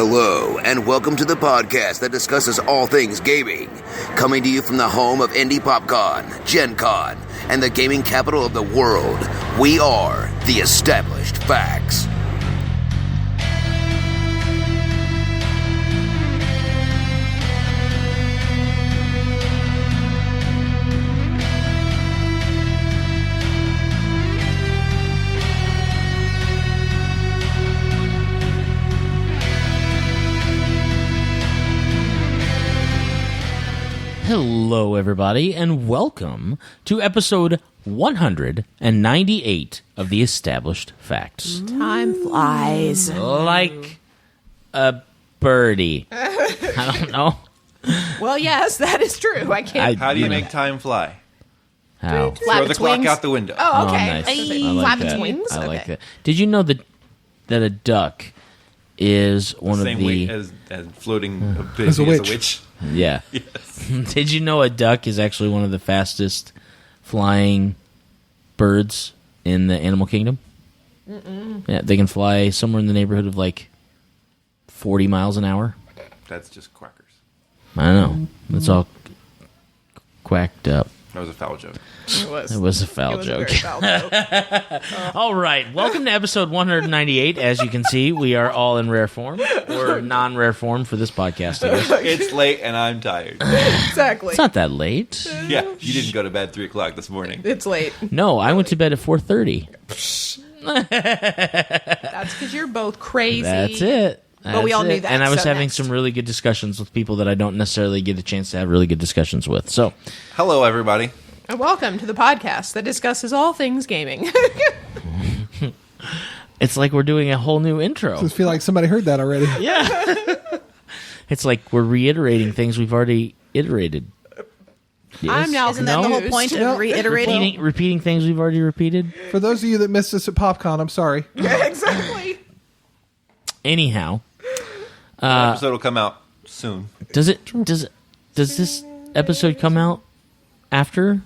Hello, and welcome to the podcast that discusses all things gaming. Coming to you from the home of Indie PopCon, Gen Con, and the gaming capital of the world, we are The Established Facts. Hello, everybody, and welcome to episode 198 of The Established Facts. Time flies. Like a birdie. I don't know. Well, yes, that is true. I can't. How do you make time fly? How? Flap Throw the its clock wings. out the window. Oh, okay. nice. Ay, I like flap that. its wings. I like Okay. that. Did you know that a duck is one Same of the... weight as floating As a as a witch. witch. Yeah. Yes. Did you know a duck is actually one of the fastest flying birds in the animal kingdom? Yeah, they can fly somewhere in the neighborhood of like 40 miles an hour. That's just quackers. I don't know. It's all quacked up. That was a foul joke. It was a foul It was a joke. very foul joke. All right. Welcome to episode 198. As you can see, we are all in rare form or non-rare form for this podcast. I guess. It's late and I'm tired. Exactly. It's not that late. Yeah, you didn't go to bed 3 o'clock this morning. It's late. No, I went to bed at 4:30. That's because you're both crazy. That's it. But we all That's knew it. that, And I was so having next. some really good discussions with people that I don't necessarily get a chance to have really good discussions with. So, Hello, everybody. And welcome to the podcast that discusses all things gaming. it's like we're doing a whole new intro. I just feel like somebody heard that already. Yeah. It's like we're reiterating things we've already iterated. Yes? I'm now Isn't that the whole confused. point No. of reiterating? Repeating things we've already repeated? For those of you that missed us at PopCon, I'm sorry. Yeah, exactly. Anyhow, Episode will come out soon. does this episode come out after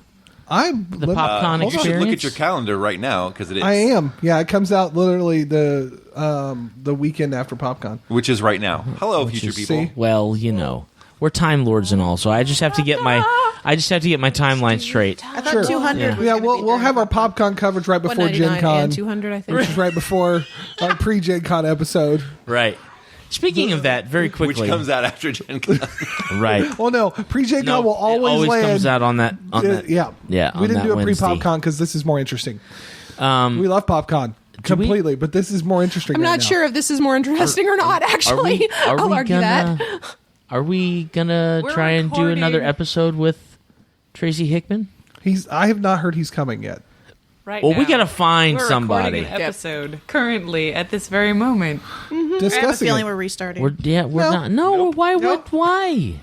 I'm the PopCon You should experience? look at your calendar right now because it is. I am. Yeah, it comes out literally the weekend after PopCon. Which is right now. Hello, future is- people. see? Well, you know, we're time lords and all, so I just have to get my timeline straight. I thought Sure. 200 Yeah. was Yeah, gonna be we'll have our during PopCon coverage right before Gen 199 Con, and 200, I think. which is right before our pre-Gen Con episode. Right. Speaking of that, very Which quickly. comes out after Gen Con. Right. Well, no, pre-Gen No, Con will it always land. comes out on that. Yeah, Yeah, We on didn't that do a Wednesday. pre-PopCon because this is more interesting. We love PopCon completely, but this is more interesting. I'm right not now. sure if this is more interesting or not, actually. I'll argue that. Are we gonna We're try and do another recording. episode with Tracy Hickman? I have not heard he's coming yet. right Well, we now. gotta find We're somebody. recording an episode currently at this very moment. I have a Discussing feeling it. we're restarting. We're No. not. No, Nope. why? Nope. Why?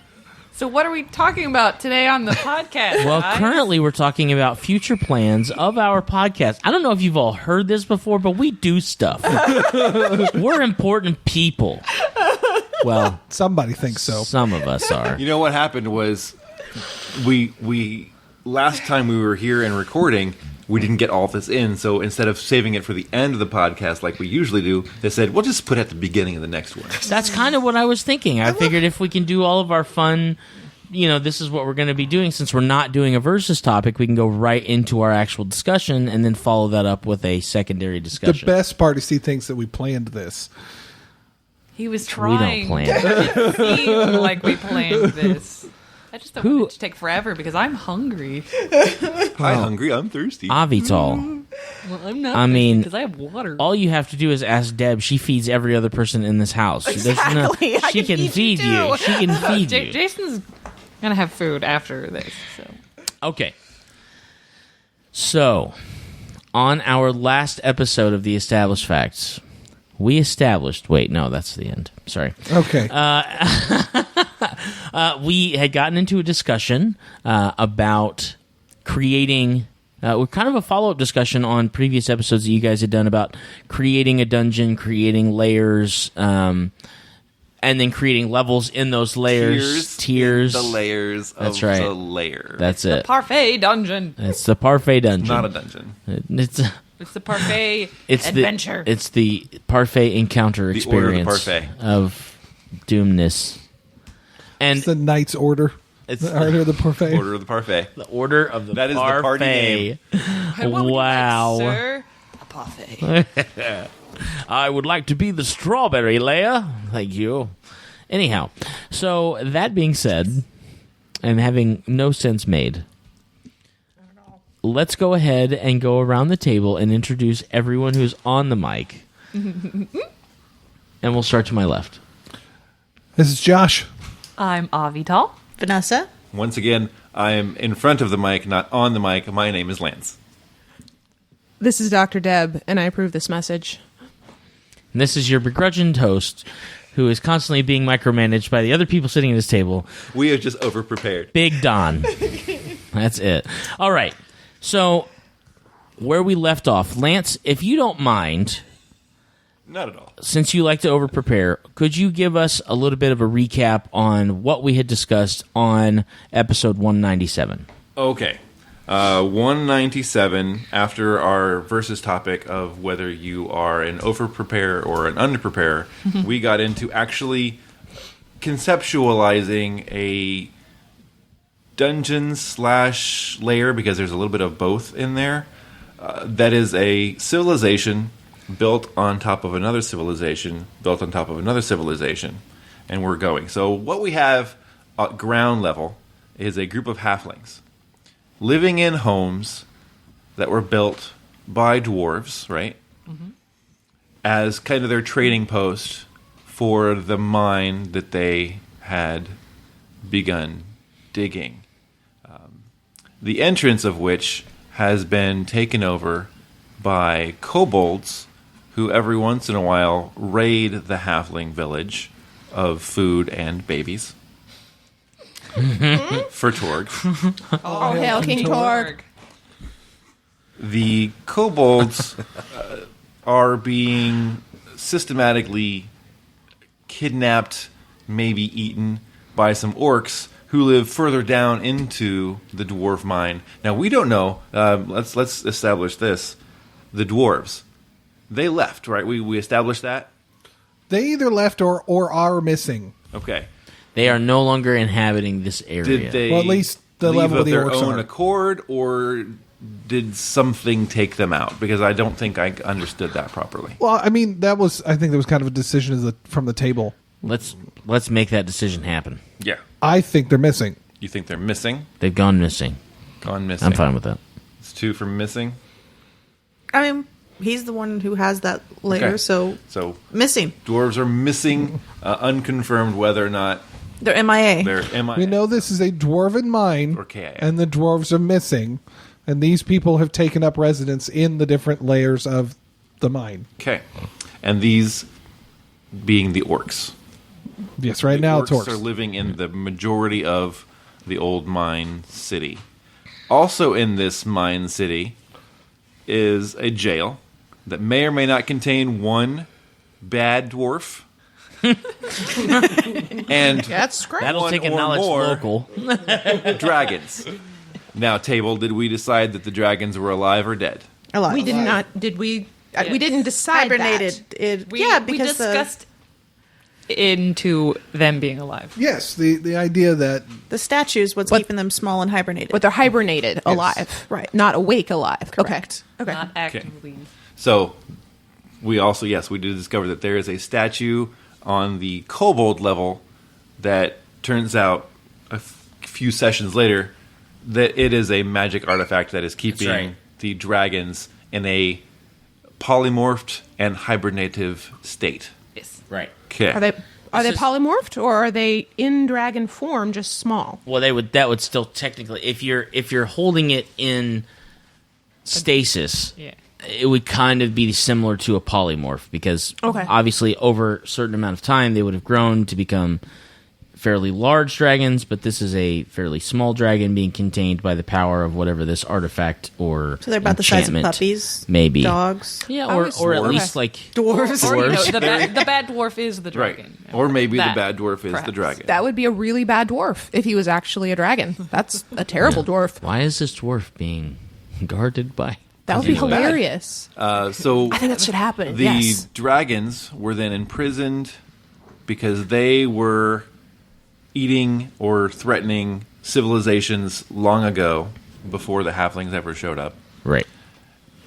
So what are we talking about today on the podcast? Well, guys? currently we're talking about future plans of our podcast. I don't know if you've all heard this before, but we do stuff. We're important people. Well, Somebody thinks so. some of us are. You know what happened was we last time we were here and recording, we didn't get all this in, so instead of saving it for the end of the podcast like we usually do, they said, we'll just put it at the beginning of the next one. That's kind of what I was thinking. I figured if we can do all of our fun, this is what we're going to be doing. Since we're not doing a versus topic, we can go right into our actual discussion and then follow that up with a secondary The discussion. best part is he thinks that we planned this. he was We don't trying. plan. It seemed like we planned this. I just don't Who- want it to take forever because I'm hungry. Hi, hungry, I'm thirsty. Avital. Well, I'm not. I mean, because I have water. All you have to do is ask Deb. She feeds every other person in this house. Exactly. I She can can feed feed you, you. too. She can feed you. Jason's gonna have food after this. So Okay. So, on our last episode of The Established Facts, we established... Wait, no, that's the end. Sorry. Okay. We had gotten into a discussion about creating... we're kind of a follow-up discussion on previous episodes that you guys had done about creating a dungeon, creating layers, and then creating levels in those layers. Tiers. The layers That's of right. the layer. That's it. parfait dungeon. It's the parfait dungeon. not a dungeon. It's It's the parfait it's adventure. It's the parfait encounter The order of the experience parfait. of doomness. And It's the Knight's Order. It's The Order of the Parfait. Order of the Parfait. the order of the That is the party name. What would you Wow. like, sir? A parfait. I would like to be the strawberry layer. Thank you. Anyhow, so that being said, and having no sense made, let's go ahead and go around the table and introduce everyone who's on the mic. And we'll start to my left. This is Josh. I'm Avital. Vanessa. Once again, I am in front of the mic, not on the mic. My name is Lance. This is Dr. Deb, and I approve this message. And this is your begrudging host who is constantly being micromanaged by the other people sitting at his table, We are just over-prepared. Big Don. That's it. All right. So, where we left off, Lance, if you don't mind, Not at all. since you like to over-prepare, could you give us a little bit of a recap on what we had discussed on episode 197? Okay. 197, after our versus topic of whether you are an over-preparer or an under-preparer, we got into actually conceptualizing a dungeon/layer, because there's a little bit of both in there, that is a civilization built on top of another civilization, built on top of another civilization, and we're going. So what we have at ground level is a group of halflings living in homes that were built by dwarves, right? As kind of their trading post for the mine that they had begun digging. The entrance of which has been taken over by kobolds, who every once in a while raid the halfling village of food and babies. For Torg. Oh, hail King Torg. The kobolds are being systematically kidnapped, maybe eaten by some orcs who live further down into the dwarf mine. Now, we don't know. Let's establish this. The dwarves, they left, right? We established that? They either left or are missing. Okay. They are no longer inhabiting this area. Did they Well, at least the leave level of of the their orcs own are. accord, or did something take them out? Because I don't think I understood that properly. Well, I mean, I think that was kind of a decision from the table. Let's make that decision happen. Yeah. I think they're missing. You think they're missing? They've gone missing. Gone missing. I'm fine with that. It's 2 for missing. I mean, he's the one who has that layer, Okay. so So missing. dwarves are missing, unconfirmed whether or not They're MIA. they're MIA. We know this is a dwarven mine, Or KIA. and the dwarves are missing, and these people have taken up residence in the different layers of the mine. Okay. And these being the orcs. Yes, right The now it's orcs orcs. are living in the majority of the old mine city. Also in this mine city is a jail that may or may not contain one bad dwarf. And That's great. That'll one take a or knowledge more local. dragons. Now, table, did we decide that the dragons were alive or dead? Alive. We did not. Did we? Yes. We didn't decide Hibernated. that. We Because discussed into them being alive. Yes, the idea that the statues, what's But- keeping them small and hibernated. But they're hibernated, alive, Right. Not awake, alive. Correct. Okay. Not actively. So, we also, yes, we did discover that there is a statue on the kobold level that turns out a few sessions later that it is a magic artifact that is keeping right. the dragons in a polymorphed and hibernative state. Yes. Right. Okay. Are they This is- polymorphed or are they in dragon form, just small? Well, that would still technically, if you're holding it in stasis, Yeah. it would kind of be similar to a polymorph because Okay. obviously over a certain amount of time they would have grown to become fairly large dragons, but this is a fairly small dragon being contained by the power of whatever this artifact or So they're about the size of enchantment puppies, maybe. dogs, Yeah, I or was- at okay. least like dwarves. Or, you know, Dwarves. the bad dwarf is the Right. dragon. Or maybe That, the bad dwarf is the perhaps. dragon. That would be a really bad dwarf if he was actually a dragon. That's a terrible dwarf. why is this dwarf being guarded by? That would be Anyway. hilarious. So I think that should happen. the yes. dragons were then imprisoned because they were eating or threatening civilizations long ago, before the halflings ever showed up. Right.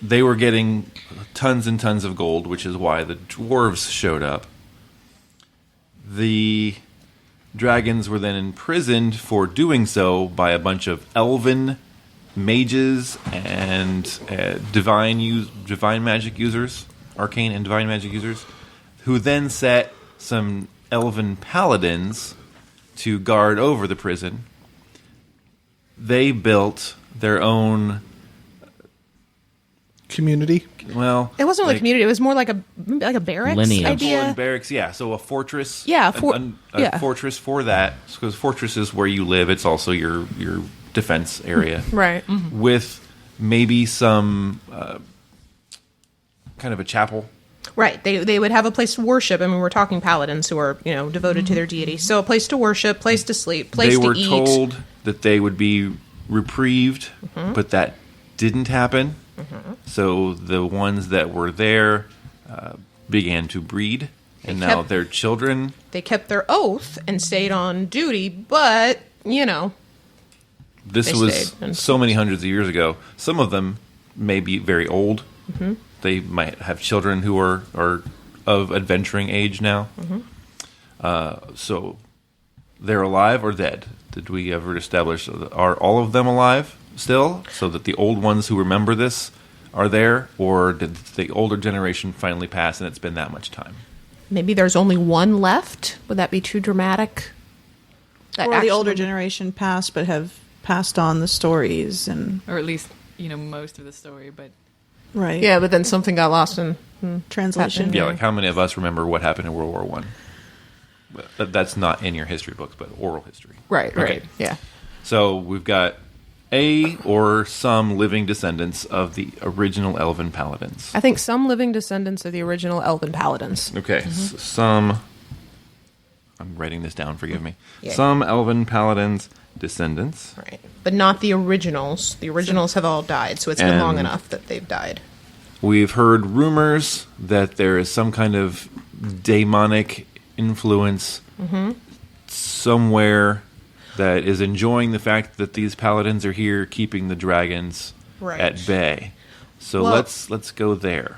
They were getting tons and tons of gold, which is why the dwarves showed up. The dragons were then imprisoned for doing so by a bunch of elven mages and divine magic users, arcane and divine magic users, who then set some elven paladins to guard over the prison. They built their own Community. well. It wasn't really like- a community. It was more like a barracks Lineage. idea. Full-on barracks, yeah. So a fortress, Yeah, a fortress for that, because fortress is where you live. It's also your defense area, Right. with maybe some kind of a chapel. Right. They would have a place to worship. I mean, we're talking paladins who are, devoted to their deity. So a place to worship, place to sleep, place They to were eat. told that they would be reprieved, but that didn't happen. So the ones that were there began to breed, and They now kept- their children. They kept their oath and stayed on duty, but, This They was stayed, and- so many hundreds of years ago. Some of them may be very old. They might have children who are of adventuring age now. So they're alive or dead? Did we ever establish, are all of them alive still? So that the old ones who remember this are there? Or did the older generation finally pass and it's been that much time? maybe there's only one left. Would that be too dramatic? That Or the actually- older generation passed, but have passed on the stories and Or at least, most of the story, but right. Yeah, but then something got lost in Translation. happened. Yeah, like how many of us remember what happened in World War One? That's not in your history books, but oral history. Right, Okay. yeah. So we've got a or some living descendants of the original elven paladins. I think some living descendants of the original elven paladins. Okay, some. I'm writing this down. Forgive me. Yeah. Some elven paladins descendants. Right. But not the originals. The originals have all died, so it's been long And- enough that they've died. We've heard rumors that there is some kind of demonic influence somewhere that is enjoying the fact that these paladins are here, keeping the dragons Right. at bay. So Well- let's go there.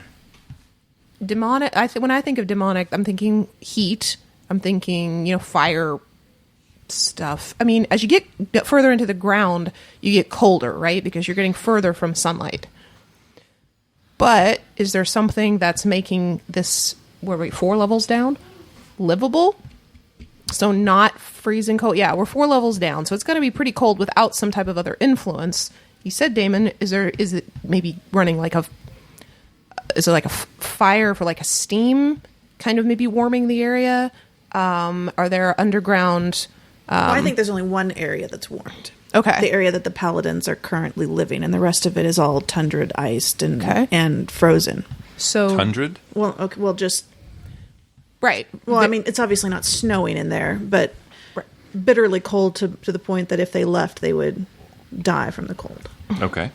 Demonic. When I think of demonic, I'm thinking heat. I'm thinking, fire stuff. I mean, as you get further into the ground, you get colder, right? Because you're getting further from sunlight. But is there something that's making this, 4 levels down, livable? So not freezing cold. Yeah, we're 4 levels down, so it's going to be pretty cold without some type of other influence. You said, Damon, is it maybe running like is it like a fire for like a steam kind of maybe warming the area? Are there underground? Well, I think there's only one area that's warmed. Okay. The area that the paladins are currently living, and the rest of it is all tundrad, iced, and Okay. and frozen. So 100? Well, okay, just right. well, I mean, it's obviously not snowing in there, but bitterly cold to the point that if they left, they would die from the cold. Okay.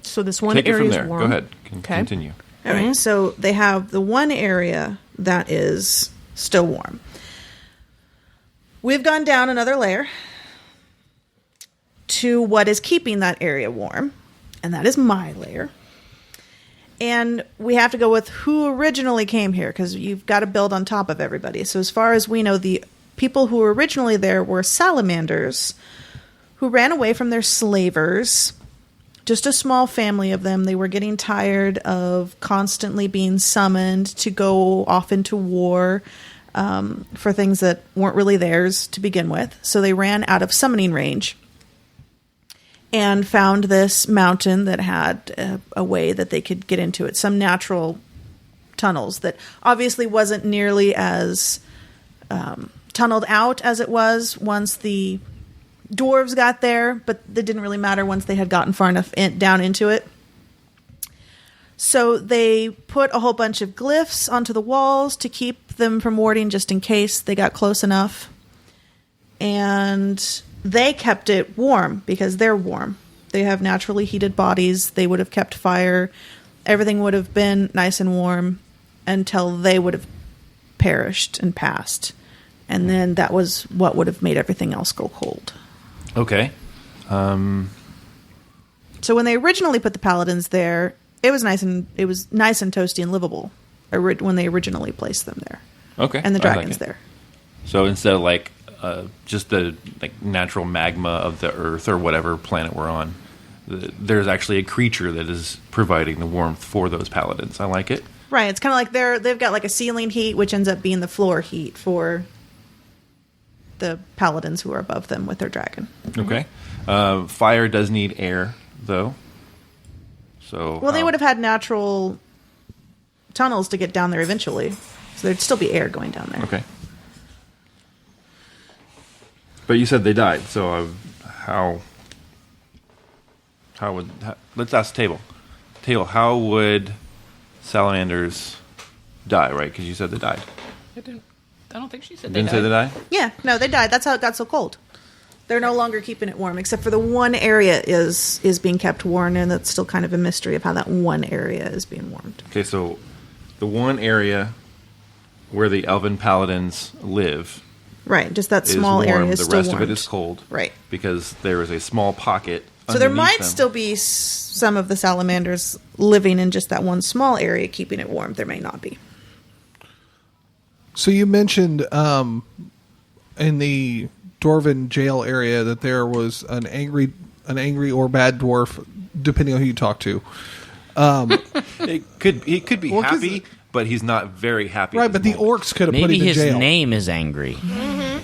So this one Take it area from is there. warm. Go ahead. Okay. Continue. All right, so they have the one area that is still warm. We've gone down another layer to what is keeping that area warm, and that is my layer. And we have to go with who originally came here, because you've got to build on top of everybody. So as far as we know, the people who were originally there were salamanders who ran away from their slavers. Just a small family of them. They were getting tired of constantly being summoned to go off into war for things that weren't really theirs to begin with. So they ran out of summoning range and found this mountain that had a way that they could get into it. Some natural tunnels that obviously wasn't nearly as tunneled out as it was once the dwarves got there, but it didn't really matter once they had gotten far enough down into it. So they put a whole bunch of glyphs onto the walls to keep them from warding just in case they got close enough. And they kept it warm because they're warm. They have naturally heated bodies. They would have kept fire. Everything would have been nice and warm until they would have perished and passed. And then that was what would have made everything else go cold. Okay. So when they originally put the paladins there, it was nice and toasty and livable when they originally placed them there. Okay. And the I like dragons it. there. So instead of like just the natural magma of the Earth or whatever planet we're on, there's actually a creature that is providing the warmth for those paladins. I like it. Right. It's kind of like they've got like a ceiling heat, which ends up being the floor heat for the paladins who are above them with their dragon. Okay. Fire does need air, though. So Well, they would have had natural tunnels to get down there eventually, so there'd still be air going down there. Okay. But you said they died, so how would let's ask Table. Table, how would salamanders die? Right? Because you said they died. I don't think she said they Didn't say they died. died. Yeah, no, they died. That's how it got so cold. They're no longer keeping it warm, except for the one area is being kept warm, and that's still kind of a mystery of how that one area is being warmed. Okay, so the one area where the elven paladins live Right, just that is small warm. area is The still rest warmed. of it is cold. Right. Because there is a small pocket. So there underneath might them. still be some of the salamanders living in just that one small area, keeping it warm. There may not be. So you mentioned in the Dwarven jail area that there was an angry or bad dwarf, depending on who you talk to. He could be Well, 'cause- happy, but he's not very happy. Right, at but the this moment. orcs could have put Maybe him in his jail. name is Angry.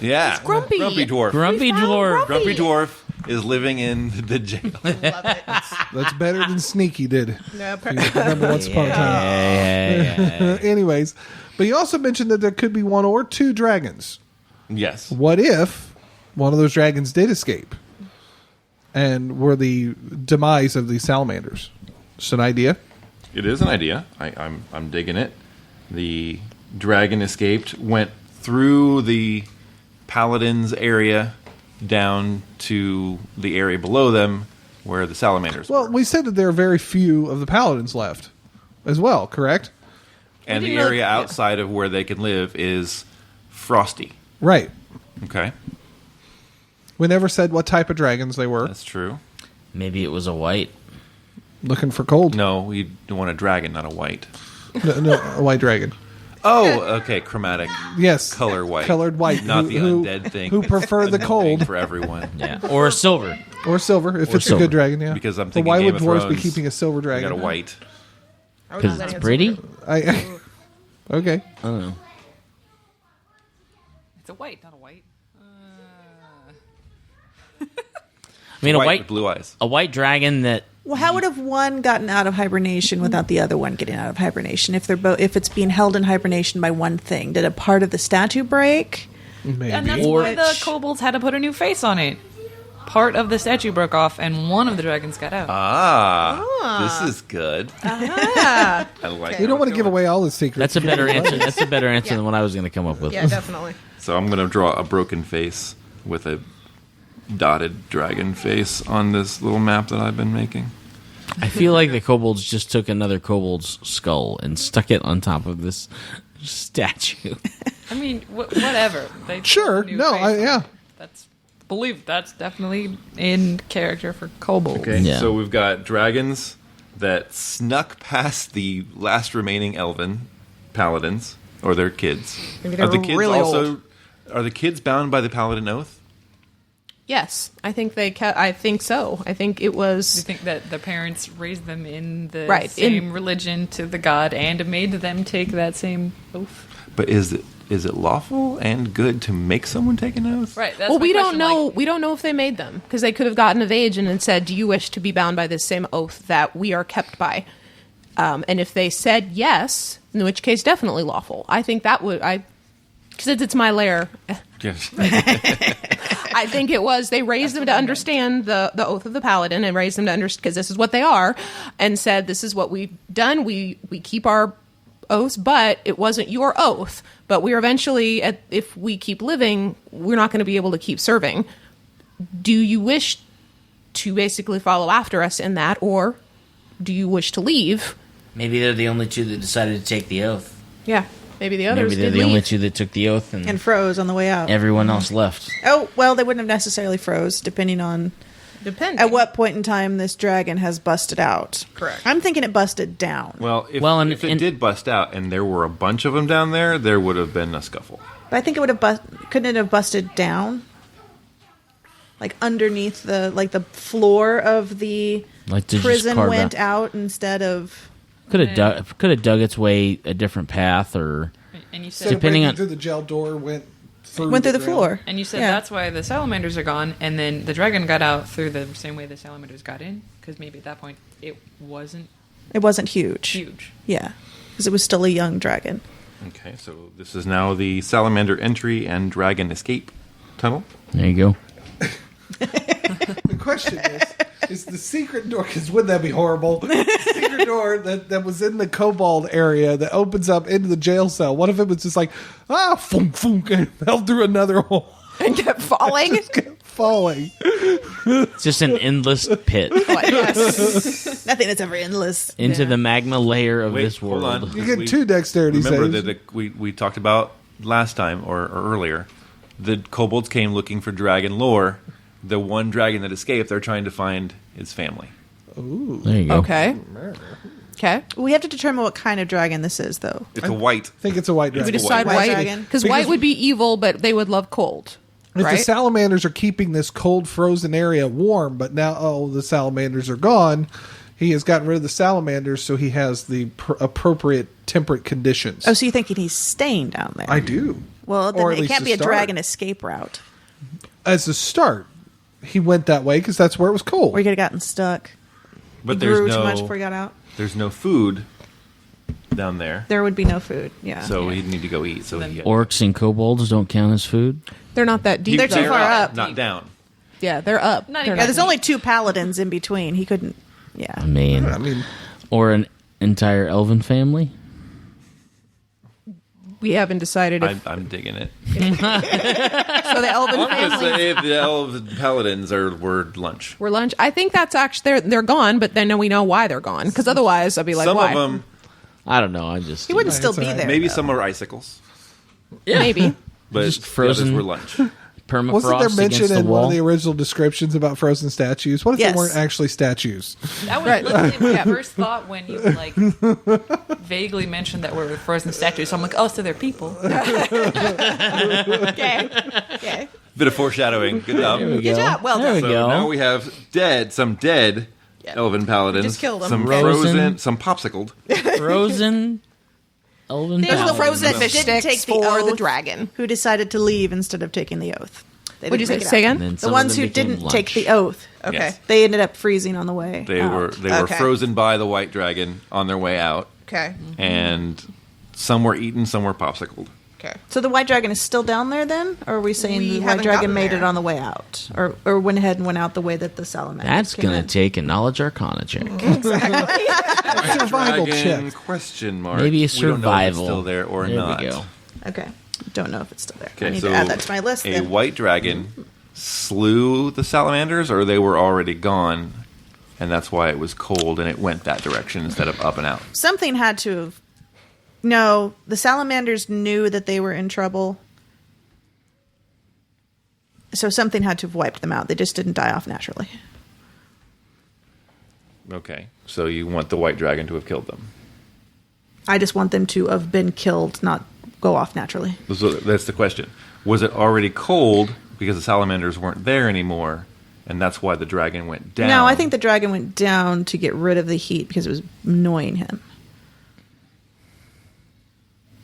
Yeah, Grumpy. Grumpy dwarf. Grumpy dwarf. Grumpy dwarf is living in the jail. That's better than Sneaky did. No, If you remember Once Upon a Time. Yeah. Anyways, but you also mentioned that there could be one or two dragons. Yes. What if one of those dragons did escape and were the demise of the salamanders? Just an idea. It is an idea. I'm digging it. The dragon escaped, went through the paladins area down to the area below them where the salamanders Well, were. we said that there are very few of the paladins left as well, correct? And We the didn't area really- outside of where they can live is frosty. Right. Okay, We never said what type of dragons they were. that's true. Maybe it was a white. Looking for cold. No, we want a dragon, not a white. No, a white dragon. Oh, okay, chromatic. Yes. Color white. Colored white. Not who- the who- undead thing. Who prefer the Undead cold. thing for everyone. Yeah. Or a silver. Or silver, if Or it's a silver. good dragon, yeah. Because I'm But thinking why Game would of dwarves be Thrones, keeping a silver I dragon? got a white. Because it's pretty? I okay. I don't know. It's a white, not a white. I mean, White with blue eyes. a white dragon that Well, how would have one gotten out of hibernation without the other one getting out of hibernation? If they're if it's being held in hibernation by one thing, did a part of the statue break? Maybe. And that's Or- why the kobolds had to put a new face on it. Part of the statue broke off, and one of the dragons got out. This is good. I like. You don't want to give away all the secrets. that's a better answer. That's a better answer than what I was going to come up with. Yeah, definitely. So I'm going to draw a broken face with a dotted dragon face on this little map that I've been making. I feel like the kobolds just took another kobold's skull and stuck it on top of this statue. I mean, whatever. They put Sure. a new No, face on yeah. it. That's definitely in character for kobolds. Okay, Yeah. so we've got dragons that snuck past the last remaining elven paladins or their kids. Maybe Are they the were kids really also? old. Are the kids bound by the paladin oath? Yes, I think I think so. I think it Do you was think that the parents raised them in the Right, same religion to the god and made them take that same oath? But is it lawful and good to make someone take an oath? Right. That's well. my We don't question, know. like- We don't know if they made them because they could have gotten of age and then said, "Do you wish to be bound by this same oath that we are kept by?" And if they said yes, in which case definitely lawful. I think that would because it's my lair. Yes. I think it was they raised them to understand the oath of the paladin and raised them to understand because this is what they are, and said this is what we've done. We keep our oaths, but it wasn't your oath. But we're eventually, if we keep living, we're not going to be able to keep serving. Do you wish to basically follow after us in that, or do you wish to leave? Maybe they're the only two that decided to take the oath. Yeah. Maybe the others Maybe they're did the only leave. two that took the oath, And froze on the way out. everyone else left. Oh, well, they wouldn't have necessarily froze, depending on Depending. at what point in time this dragon has busted out. Correct. I'm thinking it busted down. Well, if, Well, and- if it and- did bust out and there were a bunch of them down there, there would have been a scuffle. But I think it would have couldn't it have busted down? Like underneath the floor of the Like to just prison carve went out instead of. Could have dug its way a different path, or And you Instead said of Depending breaking on- through the jail door, went through Went through the ground. floor. And you said Yeah. that's why the salamanders are gone, and then the dragon got out through the same way the salamanders got in, because maybe at that point it wasn't It wasn't huge. huge. Yeah, because it was still a young dragon. Okay, so this is now the salamander entry and dragon escape tunnel. there you go. The question is the secret door, because wouldn't that be horrible? The secret door that was in the kobold area that opens up into the jail cell. What if it was just like, foom, foom, and fell through another hole? And kept falling. Just kept falling. It's just an endless pit Yes. Nothing that's ever endless. into Yeah. the magma layer of Wait, this world. hold on. You get We- 2 dexterity Remember saves. that we talked about last time or earlier. The kobolds came looking for dragon lore. The one dragon that escaped, they're trying to find its family. There you go. Okay. Okay. We have to determine what kind of dragon this is, though. It's a white. I think it's a white We dragon. decide white white dragon. because white would be evil, but they would love cold. If right? the salamanders are keeping this cold, frozen area warm, but now the salamanders are gone, he has gotten rid of the salamanders, so he has the appropriate temperate conditions. Oh, so you're thinking he's staying down there? I do. Well, Or then at it least can't to be a start. dragon escape route. As a start, he went that way because that's where it was cold. Or he could have gotten stuck. But He there's grew no too much before he got out. there's no food down there. There would be no food. Yeah. So he'd need to go eat. So he Orcs and kobolds don't count as food. They're not that deep. They're too though. far up. not down. Yeah, they're up. Not They're even- Yeah, there's not only 2 paladins in between. He couldn't. Yeah. I mean, or an entire elven family. We haven't decided if I'm digging it. so. The elven I'm gonna family say the elven paladins were lunch. were lunch. I think that's actually they're gone, but then we know why they're gone. Because otherwise, I'd be like, Some why? of them, I don't know. I just He wouldn't Right, still it's be all right. there. maybe though. some are icicles, Maybe. but Just the frozen. others were lunch. permafrost Wasn't there mention against the in one wall. of the original descriptions about frozen statues? What if Yes. they weren't actually statues? That was Right. literally my first thought when you like vaguely mentioned that we're frozen statues. So I'm like, oh, so they're people. Okay. Okay. Bit of foreshadowing. Good job. There we Good go. job. Well there done. we So go. now we have some dead elven paladins, Just killed 'em. some Frozen. frozen, some popsicled. Frozen elven. These are the paladins. frozen Fish didn't sticks take the for the oath, dragon. who decided to leave instead of taking the oath. They What'd you didn't say? make it Say out. And again? then The some of ones them who became didn't lunch. take the oath. Okay. Yes. They ended up freezing on the way. They out. were Okay. frozen by the white dragon on their way out, Okay. and some were eaten, some were popsicled. Okay. So the white dragon is still down there then? Or are we saying We the white haven't dragon gotten made there. it on the way out? Or went ahead and went out the way that the salamanders That's came gonna in? take a knowledge arcana check. Survival Dragon check. question mark. Maybe a We don't know if it's survival. still there or there not. we go. Okay. Don't know if it's still there. I Okay, need so to add that to my list a then. white dragon slew the salamanders, or they were already gone, and that's why it was cold and it went that direction instead of up and out. Something had to have. No, the salamanders knew that they were in trouble. So something had to have wiped them out. They just didn't die off naturally. Okay, so you want the white dragon to have killed them. I just want them to have been killed, not go off naturally. So that's the question. Was it already cold because the salamanders weren't there anymore, and that's why the dragon went down? No, I think the dragon went down to get rid of the heat because it was annoying him.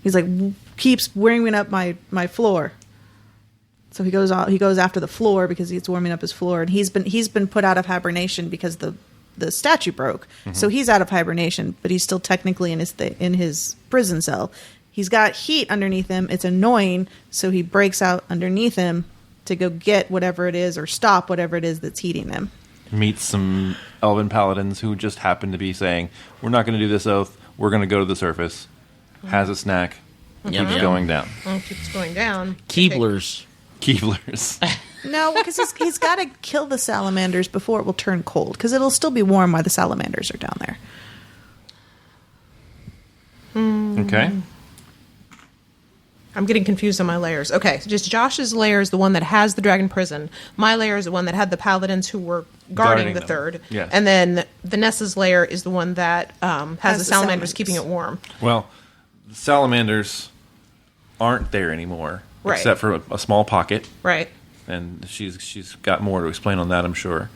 He's like keeps warming up my floor. So he goes after the floor because he's warming up his floor, and he's been put out of hibernation because the statue broke. Mm-hmm. So he's out of hibernation, but he's still technically in his prison cell. He's got heat underneath him. It's annoying, so he breaks out underneath him to go get whatever it is or stop whatever it is that's heating him. Meets some elven paladins who just happen to be saying, "We're not going to do this oath. We're going to go to the surface." Has a snack. Yum, Keeps yum. going down. Well, it keeps going down. Keeblers. Keeblers. No, because he's got to kill the salamanders before it will turn cold. Because it'll still be warm while the salamanders are down there. Okay. I'm getting confused on my layers. Okay, so just Josh's layer is the one that has the dragon prison. My layer is the one that had the paladins who were guarding the them. third. Yes. And then Vanessa's layer is the one that has the salamanders keeping it warm. Well, the salamanders aren't there anymore, Right. except for a small pocket, Right. and she's got more to explain on that, I'm sure.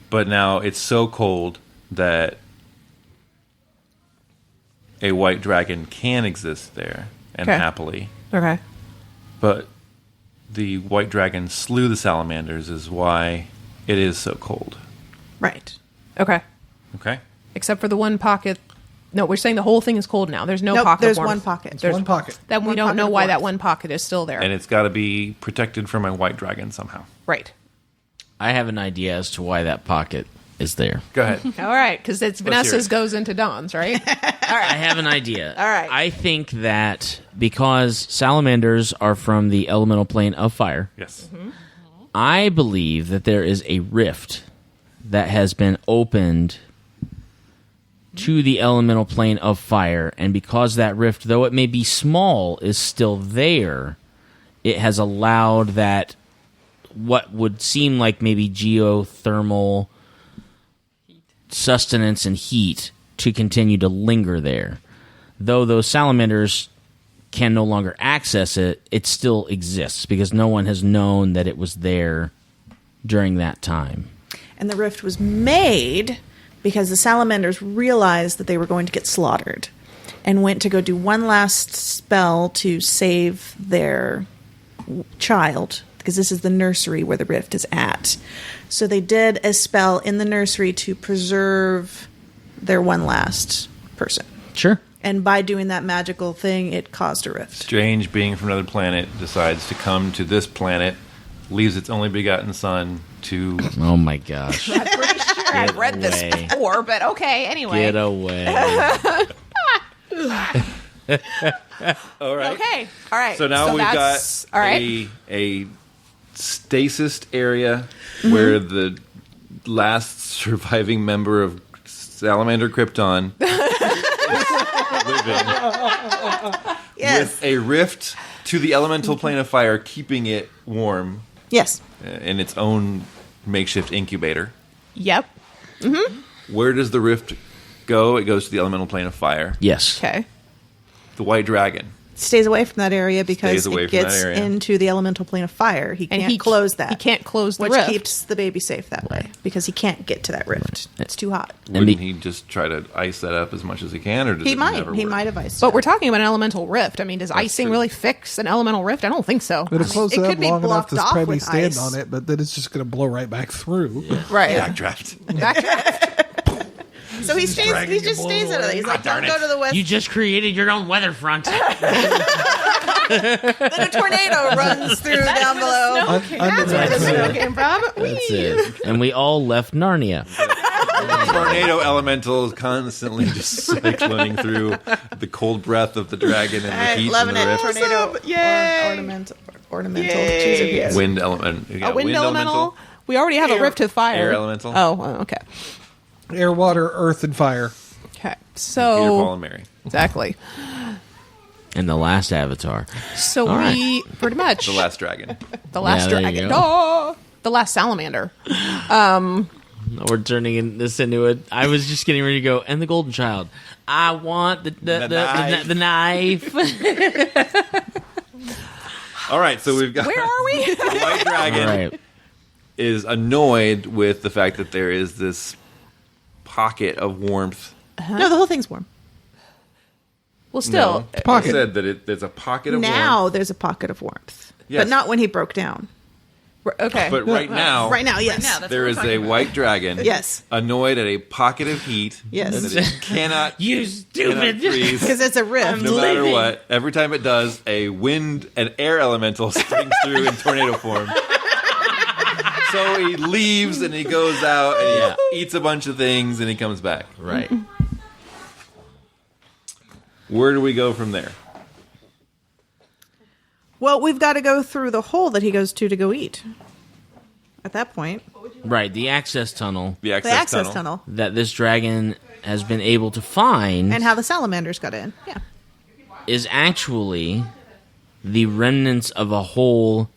But now it's so cold that a white dragon can exist there, and Okay. happily. Okay. But the white dragon slew the salamanders is why it is so cold. Right. Okay. Okay? Except for the one pocket. No, we're saying the whole thing is cold now. There's no Nope, pocket. there's of warmth. one pocket. There's One pocket. Then we One don't pocket know of why that warmth. one pocket is still there. And it's got to be protected from a white dragon somehow. Right. I have an idea as to why that pocket is there. Go ahead. All right, because it's hear Vanessa's it. goes into Dawn's, right? I have an idea. All right. I think that because salamanders are from the elemental plane of fire, Yes. I believe that there is a rift that has been opened to the elemental plane of fire, and because that rift, though it may be small, is still there, it has allowed that what would seem like maybe geothermal sustenance and heat to continue to linger there. Though those salamanders can no longer access it, it still exists because no one has known that it was there during that time. And the rift was made because the salamanders realized that they were going to get slaughtered and went to go do one last spell to save their child, because this is the nursery where the rift is at. So they did a spell in the nursery to preserve their one last person. Sure. And by doing that magical thing, it caused a rift. Strange being from another planet decides to come to this planet, leaves its only begotten son to... Oh my gosh. I'm pretty sure I've Get read this away. before, but okay, anyway. Get away. All right. Okay, all right. So now we've got that's- all right. a stasis area where the last surviving member of Salamander Krypton is living Yes. with a rift to the elemental plane of fire, keeping it warm Yes. in its own makeshift incubator. Yep. Where does the rift go? It goes to the elemental plane of fire. Yes. Okay. The white dragon. Stays away from that area because Stays away it from that gets area. into the elemental plane of fire. He And can't close that. He can't close the which rift. keeps the baby safe that way because he can't get to that rift. It's too hot. Wouldn't he just try to ice that up as much as he can, or does He it might. never He work? might have iced. But it. we're talking about an elemental rift. I mean, does icing true. really fix an elemental rift? I don't think so. It'll close it it up could be long enough blocked to off spread me with stand ice. on it, but then it's just going to blow right back through. Right. Backdraft. So he stays. He just stays out of it. He's like, don't go to the west. You just created your own weather front. Then a tornado runs through down below. That's where the snow came from. That's it. And we all left Narnia. Tornado elemental is constantly just cycloning through the cold breath of the dragon and the I'm heat loving and the it. rift. Tornado. Yay. Ornamental. Choose a piece. Wind element. Yeah, A wind elemental. We already have a rift to fire. Air elemental. Oh, okay. Air, water, earth, and fire. Okay. Peter, Paul, So and Mary. exactly. And the last Avatar. So All we pretty much The last dragon. the last Yeah, there you dragon. go. Oh, the last salamander. We're turning this into a. I was just getting ready to go. And the Golden Child. I want the knife. All right, so we've got Where are we? the white dragon All right. is annoyed with the fact that there is this pocket of warmth. No, the whole thing's warm. Well, still, No, Pocket. I said that there's a pocket of Now warmth. there's a pocket of warmth, Yes. but not when he broke down. okay. But right now, Right now, yes. now, that's there what is we're a talking about. white dragon. Yes. Annoyed at a pocket of heat. Yes. That it cannot. You cannot stupid. freeze. Because it's a rift. No matter leaving. what, every time it does, a wind and air elemental springs through in tornado form. So he leaves and he goes out and he eats a bunch of things and he comes back. Right. Where do we go from there? Well, we've got to go through the hole that he goes to go eat. At that point, Right. The access tunnel The the access, access tunnel. that this dragon has been able to find And how the salamanders got in. Yeah. is actually the remnants of a hole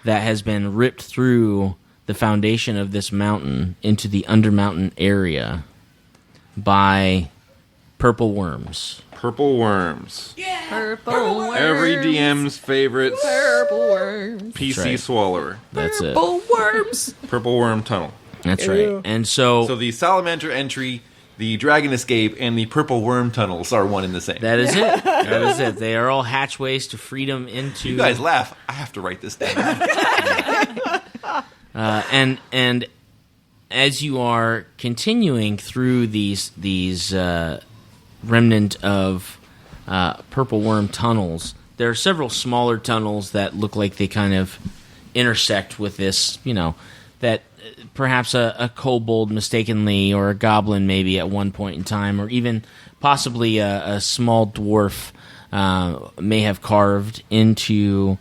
that has been ripped through the foundation of this mountain into the Undermountain area by purple worms. Purple worms. Purple worms. Every DM's favorite Purple worms. PC right. swallower. That's it. Purple worms. Purple worm tunnel. That's right. And so So the salamander entry, the dragon escape, and the purple worm tunnels are one and the same. that is it. That is it. They are all hatchways to freedom into You guys laugh. I have to write this down. and as you are continuing through these remnant of purple worm tunnels, there are several smaller tunnels that look like they kind of intersect with this, that perhaps a kobold mistakenly or a goblin maybe at one point in time, or even possibly a small dwarf may have carved into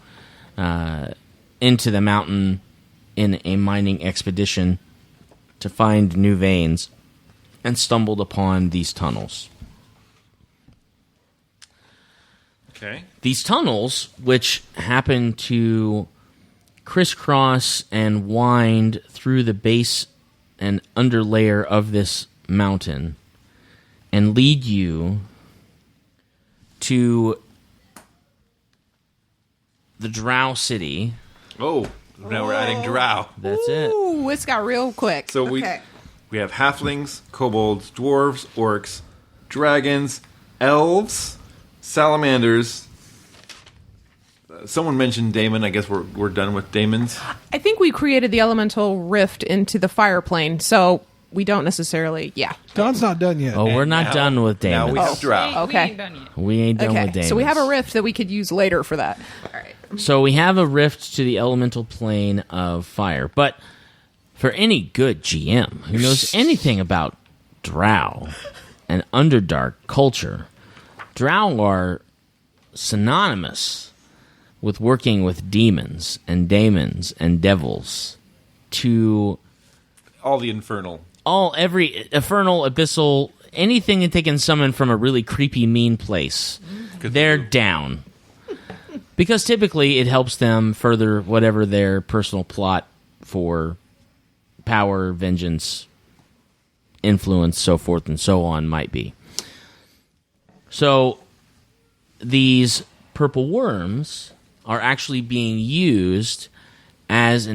the mountain in a mining expedition to find new veins and stumbled upon these tunnels. Okay. These tunnels, which happen to crisscross and wind through the base and underlayer of this mountain and lead you to the Drow City. Oh, now we're adding drow. That's it. Ooh, it's got real quick. So we have halflings, kobolds, dwarves, orcs, dragons, elves, salamanders. Someone mentioned Daemon. I guess we're done with Daemons. I think we created the elemental rift into the fire plane, so we don't necessarily. Yeah. Don's not done yet. Oh, we're not now- done with Now Damon. we have drow. Okay. We ain't done yet. We ain't done with Okay. Damon. So we have a rift that we could use later for that. All right. So we have a rift to the elemental plane of fire. But for any good GM who knows anything about Drow and Underdark culture, Drow are synonymous with working with demons and daemons and devils to All the infernal. every infernal, abyssal, anything that they can summon from a really creepy, mean place. They're down. Because typically it helps them further whatever their personal plot for power, vengeance, influence, so forth and so on might be. So these purple worms are actually being used as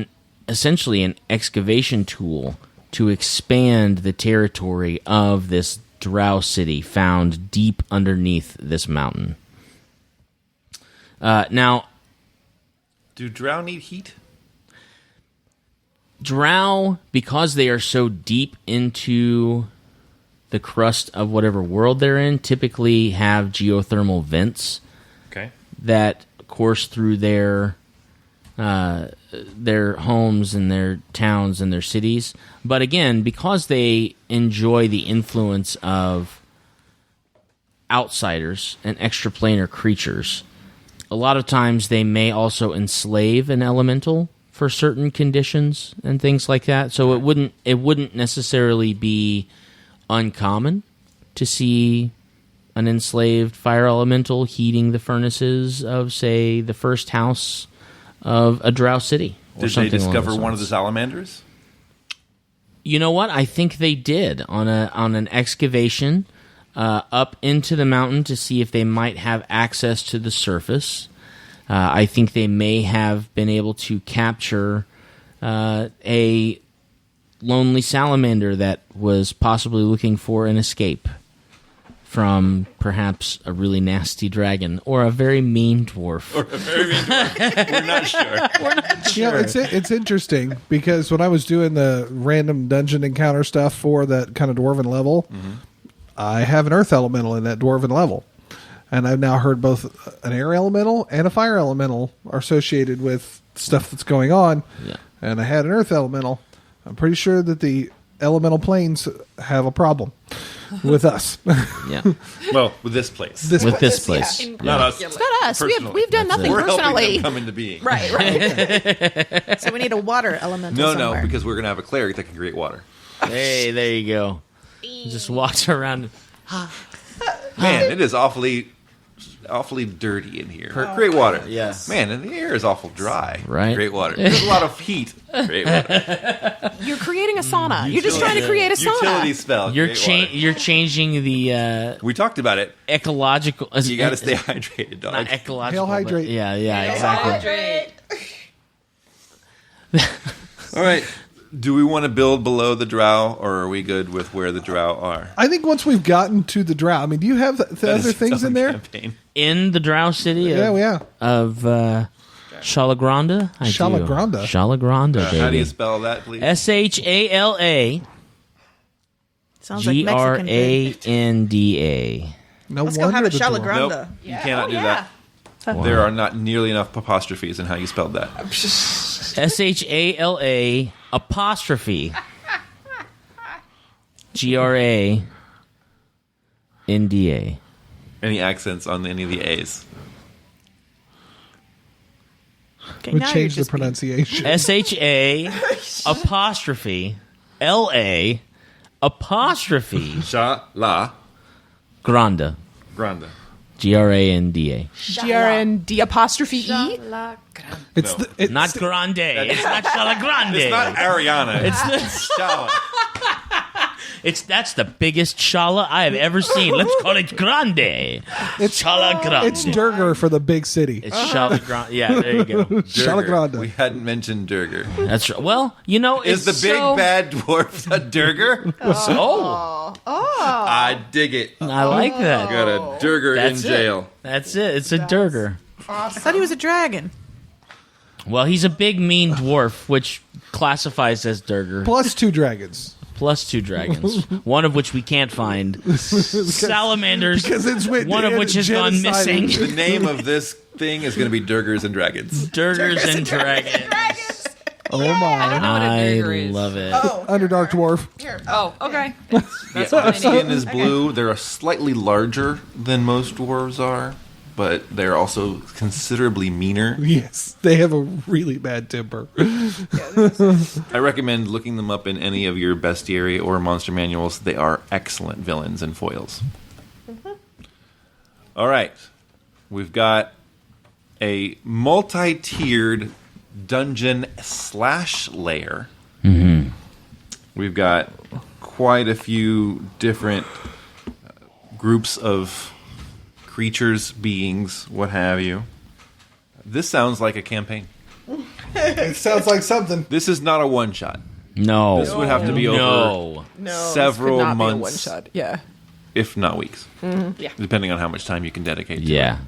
essentially an excavation tool to expand the territory of this Drow city found deep underneath this mountain. Now, Do drow need heat? Drow, because they are so deep into the crust of whatever world they're in, typically have geothermal vents Okay. that course through their homes and their towns and their cities. But again, because they enjoy the influence of outsiders and extraplanar creatures, a lot of times they may also enslave an elemental for certain conditions and things like that. So it wouldn't necessarily be uncommon to see an enslaved fire elemental heating the furnaces of, say, the first house of a Drow city. Or Did they something along discover those one of the lines. salamanders? You know what? I think they did on an excavation up into the mountain to see if they might have access to the surface. I think they may have been able to capture a lonely salamander that was possibly looking for an escape from perhaps a really nasty dragon or a very mean dwarf. We're not sure. You know, it's interesting because when I was doing the random dungeon encounter stuff for that kind of dwarven level, I have an earth elemental in that dwarven level. And I've now heard both an air elemental and a fire elemental are associated with stuff that's going on. Yeah. And I had an earth elemental. I'm pretty sure that the elemental planes have a problem with us. Yeah, Well, with this place. with this place. Yeah. Not us. It's not us. We've done nothing We're helping personally. them come into being. Right, right. So we need a water elemental No, somewhere. because we're going to have a cleric that can create water. Hey, there you go. Just walks around. Man, it is awfully awfully dirty in here. Great water. Yes. Man, and the air is awful dry. Right. Great water. There's a lot of heat. Great water. You're creating a sauna. You're just trying to create a sauna. Utility spell. You're Great water. you're changing the We talked about it. ecological. You got to stay hydrated, dog. Not ecological. Hail hydrate. but- Yeah, exactly. All right. Do we want to build below the drow, or are we good with where the drow are? I think once we've gotten to the drow, I mean, do you have the That other is things its in own there? campaign. In the Drow City of Shalagranda. I do. Shalagranda? Shalagranda, baby. How do you spell that, please? SHALA Sounds like Mexican food. GRANDA. No Let's go wonder have a the drow. Shalagranda. Nope. You cannot do that. There are not nearly enough apostrophes in how you spelled that. SHALA apostrophe GRANDA. Any accents on any of the A's? Okay, We now you're changed the just being- pronunciation. SHA apostrophe LA apostrophe Sha-la Granda. Granda. GRANDA. GRND apostrophe E. It's No. it's Not Grande. It's not Shalagrande. It's not Ariana. It's Shala. that's the biggest Shala I have ever seen. Let's call it Grande. It's Shalagrande. it's Durgar for the big city. It's Shalagrande. Yeah, there you go. Shalagranda. We hadn't mentioned Durgar. That's right. Well, you know, Is it's the big so- bad dwarf a Durgar? Oh, I dig it. I like that. Got a Durgar in That's jail. it. That's it. It's a Durgar. I thought he was a dragon. Well, he's a big, mean dwarf, which classifies as Durgar. Plus 2 dragons. Plus 2 dragons, one of which we can't find. Salamanders, Because it's with one of which has gone genocided. missing. The name of this thing is going to be Durgars and Dragons. Durgars and dragons. Oh my. know what a I Durgar is. love it. Underdark dwarf. Oh, okay. That's Yeah, what I their need. skin is blue. They're slightly larger than most dwarves are, but they're also considerably meaner. Yes, they have a really bad temper. I recommend looking them up in any of your bestiary or monster manuals. They are excellent villains and foils. All right. We've got a multi-tiered dungeon / lair. We've got quite a few different groups of creatures, beings, what have you. This sounds like a campaign. It sounds like something. This is not a one-shot. No. This would have to be over No. several One months, shot. Yeah. if not weeks. Yeah. Depending on how much time you can dedicate to it. Yeah.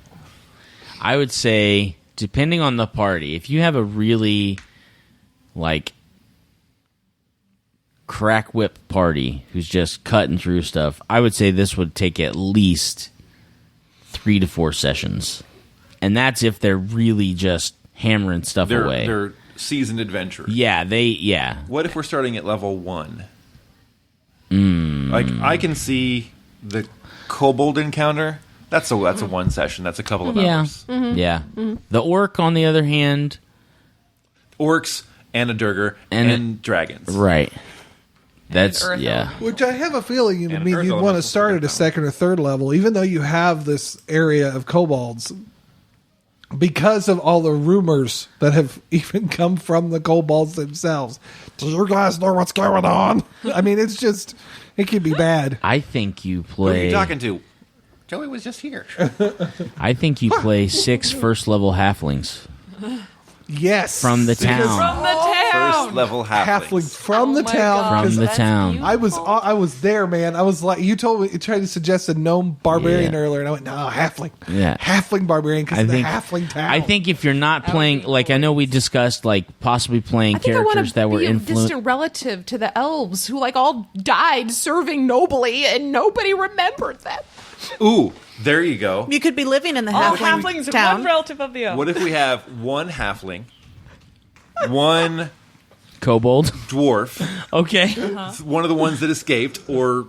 I would say, depending on the party, if you have a really, like, crack whip party who's just cutting through stuff, I would say this would take at least 3 to 4 sessions. And that's if they're really just hammering stuff away. They're seasoned adventurers. Yeah. What if we're starting at level 1? Like, I can see the kobold encounter. That's a one session. That's a couple of Yeah. hours. Yeah. The orc, on the other hand, Orcs and a Durgar and dragons. right. That's, Earth yeah. Which I have a feeling And you'd Earth want to Elementals start will at a come. second or third level, even though you have this area of kobolds. Because of all the rumors that have even come from the kobolds themselves. Do you guys know what's going on? I mean, it's just, it can be bad. I think you Who are play. you talking to? Joey was just here. I think you play 6 first level halflings Yes. from the Because town. From the town. First level Halflings halflings. from the my town. God. From because the town. I was there, man. I was like, you told me, you tried to suggest a gnome barbarian Yeah. earlier, and I went, no, halfling. Yeah. Halfling barbarian because I of the think halfling town. I think if you're not playing, like I know we discussed, like possibly playing I think I want characters to that were be a influenced. distant relative to the elves who like all died serving nobly, and nobody remembered them. Ooh, there you go. You could be living in the All halfling, halflings are town. one relative of the other. What if we have one halfling, one Kobold. dwarf, Okay. one of the ones that escaped or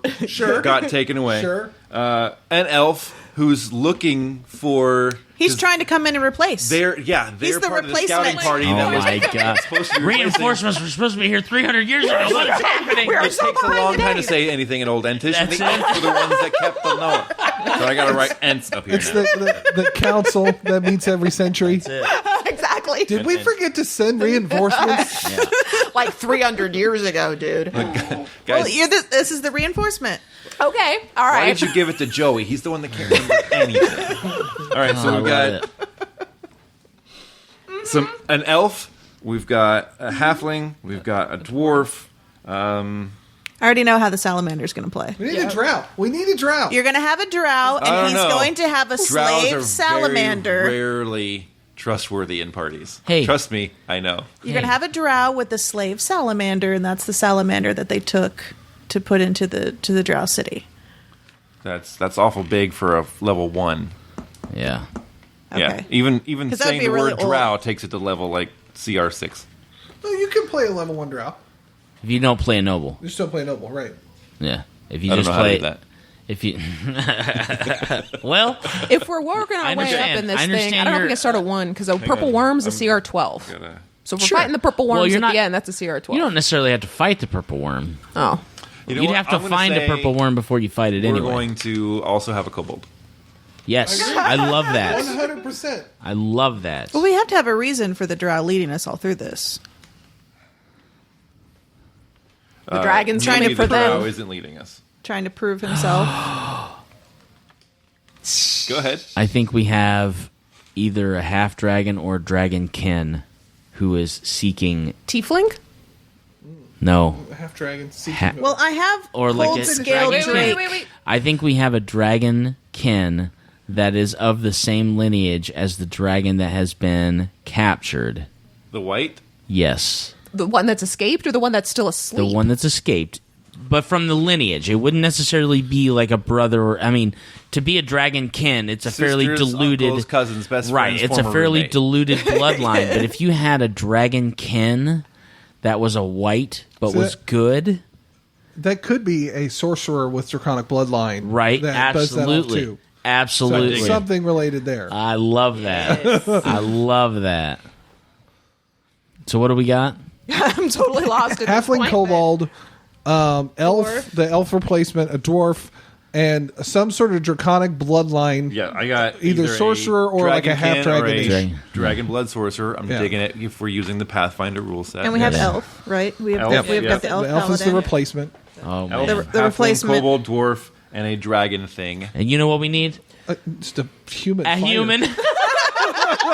got taken away, Sure. an elf who's looking for. He's trying to come in and replace. They're He's they're the part of the scouting replacement. party Oh that was my god. supposed to be replacing- Reinforcements were supposed to be here 300 years ago. What is happening? It takes a long time to say anything in Old Entish. And That's the elves were the ones that kept them. No, I got to write Ents up here It's now. the council that meets every century. Exactly. Did we forget to send reinforcements? Like 300 years ago, dude. Guys, Well, this is the reinforcement. Okay. All why right. did you give it to Joey? He's the one that can't remember anything. All right, so I we love got an elf. We've got a halfling. We've got a dwarf. I already know how the salamander's going to play. We need a drought. We need a drought. You're going to have a drow, I and don't he's know. going to have a Drows slave are salamander. very rarely trustworthy in parties. Hey. Trust me, I know. You're going to have a drow with the slave salamander, and that's the salamander that they took to put into the drow city. That's awful big for a level 1. Yeah. Yeah, Okay. even 'Cause that would saying be the really word old. drow takes it to level like CR6. Well, you can play a level 1 drought. If you don't play a noble, You still play noble, right? yeah. If you I don't just know how to play do that. if you well, If we're working our way up understand. in this I thing, understand I don't know if we your- can start at 1 because a purple worm's a CR 12. Gotta- So if we're Sure. fighting the purple Well, worms you're at not- the end, that's a CR 12. you don't necessarily have to fight the purple worm. Oh. You know You'd what? have to I'm gonna find a say purple worm before you fight it We're anyway. going to also have a kobold. Yes, I love that. 100%. I love that. Well, we have to have a reason for the drow leading us all through this. The dragon's trying Maybe to the for drow them. isn't leading us. Trying to prove himself. Go ahead. I think we have either a half dragon or dragon kin who is seeking Tiefling? no Half dragon. Ha- Well, I have or like cold a scaled dragon drake. kin. I think we have a dragon kin that is of the same lineage as the dragon that has been captured. The white. Yes, The one that's escaped or the one that's still asleep? the one that's escaped, but from the lineage. It wouldn't necessarily be like a brother. Or, I mean, to be a dragon kin, it's a fairly Sisters, diluted, uncles, cousins, best right? friends, It's a former fairly roommate. diluted bloodline. But if you had a dragon kin that was a white but So was that- good, That could be a sorcerer with draconic bloodline. right? That does that all Absolutely, too. absolutely. Something related there. I love that. I love that. So what do we got? I'm totally lost at this Halfling, point. kobold, elf, Dwarf. the elf replacement, a dwarf, and some sort of draconic bloodline. Yeah, I got Either a sorcerer or like a dragonkin half-dragon or a Dragon. dragon blood sorcerer. I'm Yeah. digging it if we're using the Pathfinder rule set. And we have Yeah. elf, right? We have, Elf, we've yeah. got the elf, The elf is the paladin. replacement. Oh Elf, man! The halfling, replacement. kobold, dwarf, and a dragon thing. And you know what we need? Just a human. A fighter. human.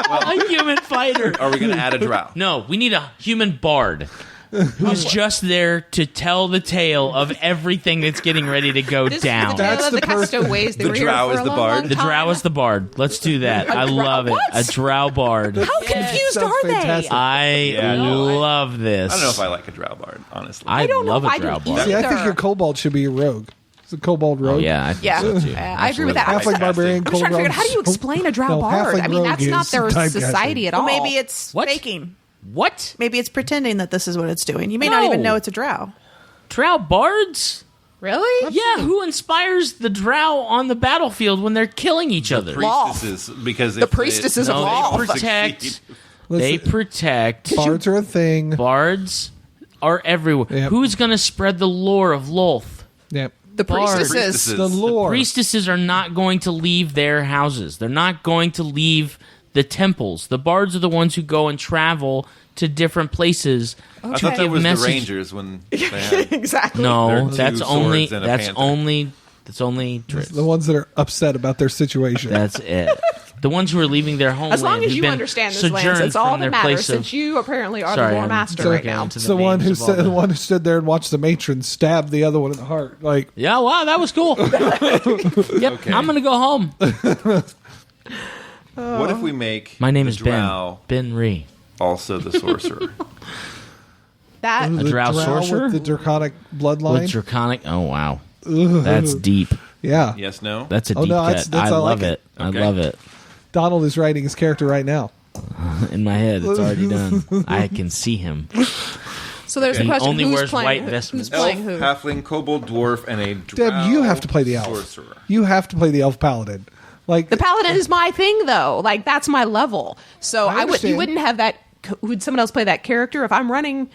A human fighter. Are we going to add a drow? No, we need a human bard who's just there to tell the tale of everything that's getting ready to go This down. is the tale That's of the the castaways. They The were here drow for is a the long, bard. long The time. drow is the bard. Let's do that. I drow- love it. what? A drow bard. How confused Sounds are fantastic. they? I Yeah, no, love this. I don't know if I like a drow bard, honestly. I don't know love if a I do drow either. bard. See, I think Either. your kobold should be a rogue. It's a kobold rogue. Oh yeah, I think Yeah, so too. I agree with that. Halfling Fantastic. barbarian, I'm just trying to figure out how do you rogue. explain a drow No, bard? halfling I mean, that's rogue not is their typecasting. society at Well, all. maybe it's What? faking. What? Maybe it's pretending that this is what it's doing. You may not No. even know it's a drow. Drow bards? really. Yeah, who inspires the drow on the battlefield when they're killing each other? Priestesses, because The priestesses of No, law. they protect. Succeed. They Listen, protect. bards are a thing. Bards are everywhere. Yep. Who's going to spread the lore of Lolth? Yeah. The Bards. priestesses. The lore. Priestesses are not going to leave their houses. They're not going to leave the temples. The bards are the ones who go and travel to different places. I thought that give was message- the Rangers when they had Exactly. No, They're two that's swords only and a that's panther. only that's only Drizzt. The ones that are upset about their situation. That's it. The ones who are leaving their homeland. As long as who've you been understand this land, sojourned it's all from that their matters. place of- Since you apparently are Sorry, the war I'm master sorry, right now. into It's the one who names of all said, the one who stood there and watched the matron stab the other one in the heart. Like, Yeah, wow, that was cool. Yep, I'm gonna go home. What if we make My name the is drow Ben Ree. also the sorcerer? That the drow sorcerer? with the draconic bloodline. With draconic. Oh wow, that's deep. Yeah. Yes, no? That's a Oh, deep no, cut. that's- I I love like it. I Okay. love it. Donald is writing his character right now. In my head, it's already done. I can see him. so there's Okay. the question: Only who's wears playing? white Who's vestments. playing who? Halfling, kobold, dwarf, and a drow Deb, you have to play the elf. sorcerer. You have to play the elf paladin. Like, The paladin is my thing, though. Like that's my level. So I you understand. wouldn't have that. Would someone else play that character if I'm running?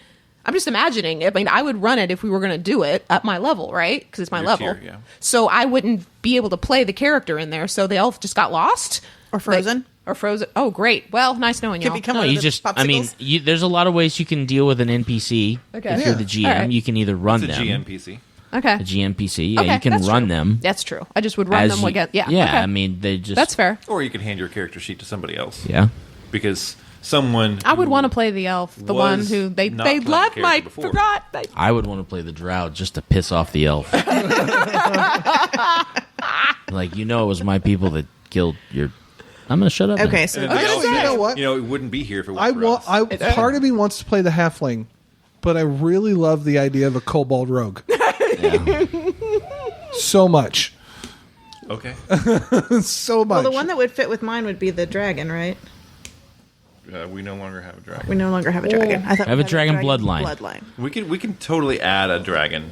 I'm just imagining. I mean, I would run it if we were going to do it at my level, right? Because it's my Your level. tier, yeah. So I wouldn't be able to play the character in there. So the elf just got lost Or frozen. or frozen. Oh, great. Well, nice knowing Could y'all. become No, one you of the just. I mean, popsicles. there's a lot of ways you can deal with an NPC. Okay. If you're the GM, All right. you can either run It's a them. GNPC. Okay. A GMPC. Yeah, Okay, you can that's run true. them. That's true. I just would run as them you- again. Yeah. Yeah. Okay. I mean, they just. That's fair. Or you can hand your character sheet to somebody else. Yeah. Because someone. I would who want to play the elf, the one was who they not they playing the left my character before. forgot. They, I would want to play the drow just to piss off the elf. Like, it was my people that killed your. I'm gonna shut up. Okay, now. so And the elf, you know what? it wouldn't be here if it I wasn't for want. us. Part of me wants to play the halfling, but I really love the idea of a kobold rogue. So much, Okay. so much. well, the one that would fit with mine would be the dragon, right? We no longer have a dragon. We no longer have a dragon. I thought Have we a had dragon bloodline. Bloodline. We can totally add a dragon,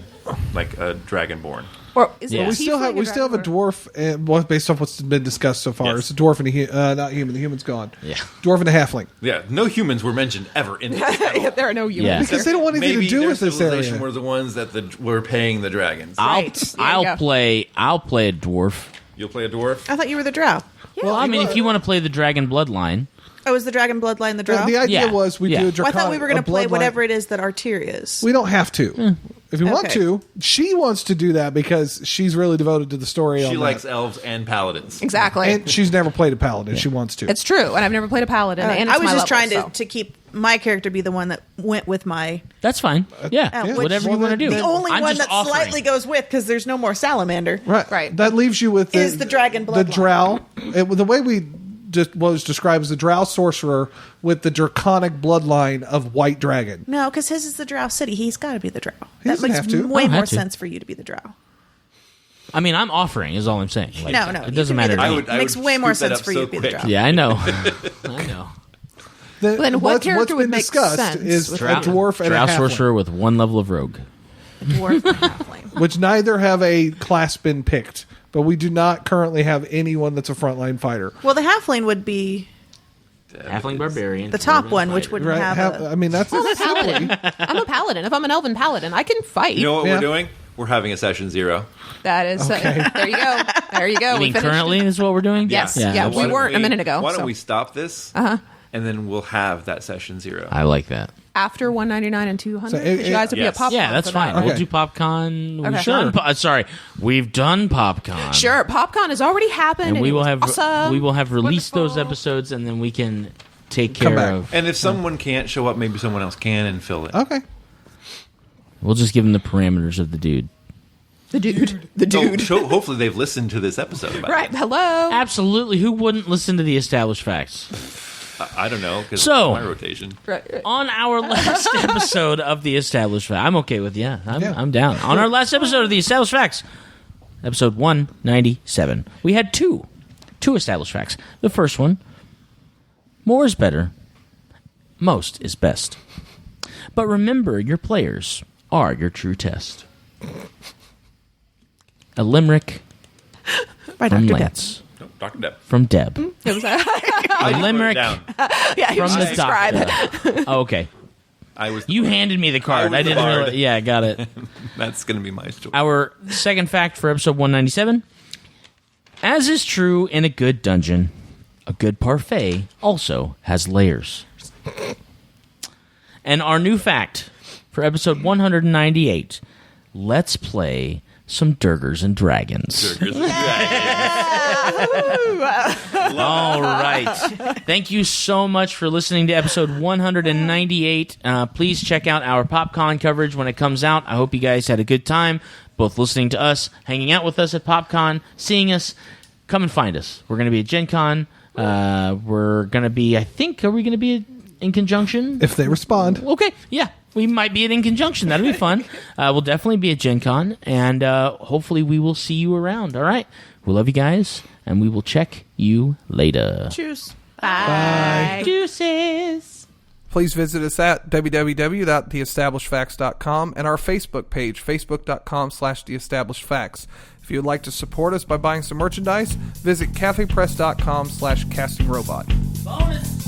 like a dragonborn. or is Yeah. it we still have a dwarf, based off what's been discussed so far. Yes. It's a dwarf and not human. The human's gone. Yeah. Dwarf and a halfling. Yeah, no humans were mentioned ever in this. There are no humans. Yeah. Because they don't want anything Maybe to do their with this civilization area. were the ones that were paying the dragons. Right. There you I'll go. play a dwarf. You'll play a dwarf. I thought you were the drow. Well, I mean, if you want to play the dragon bloodline, Oh, is the dragon bloodline the drow? The idea Yeah. was we Yeah. do a Well, I draconic. thought we were going a to play bloodline. whatever it is that our tier is. We don't have to. If you want Okay. to, she wants to do that because she's really devoted to the story. She on likes that. elves and paladins. Exactly. And she's never played a paladin. She wants to. It's true, and I've never played a paladin. And it's I was my just level, trying so. to keep my character be the one that went with my that's fine. Yeah, Yeah, which- whatever you well, want to do. the only I'm one just that offering. slightly goes with because there's no more salamander. Right. That leaves you with Is the dragon the bloodline. drow. The way we just was described as the drow sorcerer with the draconic bloodline of white dragon. No, because his is the drow city. He's got to be the drow. He That doesn't makes have to. way Don't more have to. sense for you to be the drow. I mean, I'm offering is all I'm saying. Like, No, it you doesn't can be matter. the to I me. would. Makes I would way more scoop that sense up for so you to be the quick. drow. Yeah, I know. I know. Then what character what's would been make discussed sense is with a that? dwarf and Drow a halfling, sorcerer with one level of rogue. Dwarf and halfling. which neither have a class been picked. But we do not currently have anyone that's a frontline fighter. Well, the halfling would be Halfling barbarian. the top one, which wouldn't Right? have I mean, that's I'm a simply. paladin. I'm a paladin. If I'm an elven paladin, I can fight. You know what Yeah. we're doing? We're having a session 0. That is there you go. There you go. You We mean finished currently it. is what we're doing? Yes. Yeah. Yeah, Why we don't weren't a minute ago. Why don't so. we stop this? And then we'll have that session 0. I like that. After 199 and 200? So it- you guys will be at yes. PopCon Yeah, that's for that. fine. We'll Okay. do PopCon. Okay. We've done sorry, we've done PopCon. Sure, PopCon has already happened. And we it will was have awesome. we will have released those Wonderful. episodes, and then we can take Come care back. of. And if someone can't show up, maybe someone else can and fill it. Okay. We'll just give them the parameters of the dude. The dude. The dude. Hopefully they've listened to this episode. By Right. now. Hello. Absolutely. Who wouldn't listen to the established facts? I don't know because So- my rotation. Right. On our last episode of the established facts, I'm okay with Yeah. I'm down. On our last episode of the established facts, episode 197, we had two established facts. The first one: more is better, most is best. But remember, your players are your true test. A limerick by from Dr. Depp. Lance, No, Dr. Depp. from Deb. It was, A limerick Down. yeah, he was from the just described. doctor. Oh, okay. I was. You handed me the card. I I was the didn't bard. really. Yeah, I got it. That's going to be my story. Our second fact for episode 197. As is true in a good dungeon, a good parfait also has layers. And our new fact for episode 198. Let's play some Durgers and Dragons. All right. Thank you so much for listening to episode 198. Please check out our PopCon coverage when it comes out. I hope you guys had a good time, both listening to us, hanging out with us at PopCon, seeing us. Come and find us. We're going to be at Gen Con. We're going to be, I think, are we going to be in conjunction? If they respond. Okay, yeah. We might be in conjunction. That'll be fun. We'll definitely be at Gen Con, and hopefully we will see you around. All right? We love you guys, and we will check you later. Choose. Bye. Deuces. Please visit us at www.theestablishedfacts.com and our Facebook page, facebook.com/theestablishedfacts. If you would like to support us by buying some merchandise, visit cathaypress.com/castingrobot. Bonus.